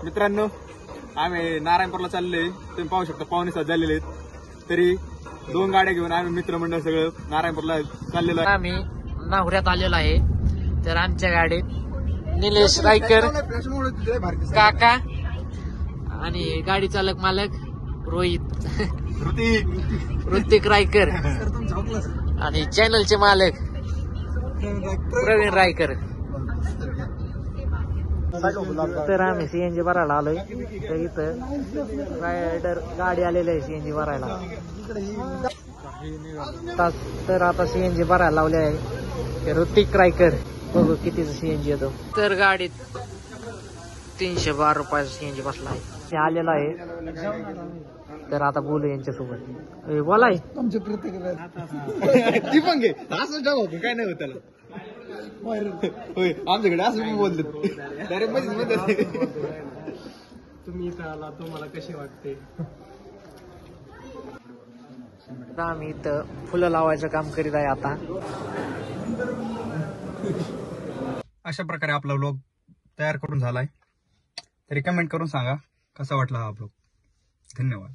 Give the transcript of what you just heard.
मित्रांनो, आम्ही नारायणपूरला चाललोय. तुम्ही पाहू शकता पावणे 7 झालेले आहेत. तरी 2 गाड्या घेऊन आम्ही मित्रमंडळ सगळं नारायणपूरला चाललेलो आहे. आम्ही नाहुऱ्यात आलेलो आहे. तर आमच्या गाडीत निलेश रायकर काका आणि गाडी चालक मालक रोहित ऋतिक रायकर आणि चॅनलचे मालक प्रवीण रायकर. तर आम्ही सीएनजी भरायला आलोय. तर इथं रायडर गाडी आलेली आहे सीएनजी भरायला. तर आता सीएनजी भरायला लावले आहे. ऋतिक रायकर बघू कितीचा सीएनजी येतो. तर गाडीत 312 रुपयाचा सीएनजी बसला आहे. ते आलेला आहे. तर आता बोलू यांच्यासोबत. बोलाय तुमचे प्रत्येक काय नाही होत त्याला. होय आमच्याकडे असं बोलत तुम्ही इथं आला तुम्हाला कशी वाटते? आम्ही इथं फुलं लावायचं काम करीत आहे आता. अशा प्रकारे आपला व्लॉग तयार करून झालाय. तरी कमेंट करून सांगा कसा वाटला हा व्लॉग. धन्यवाद.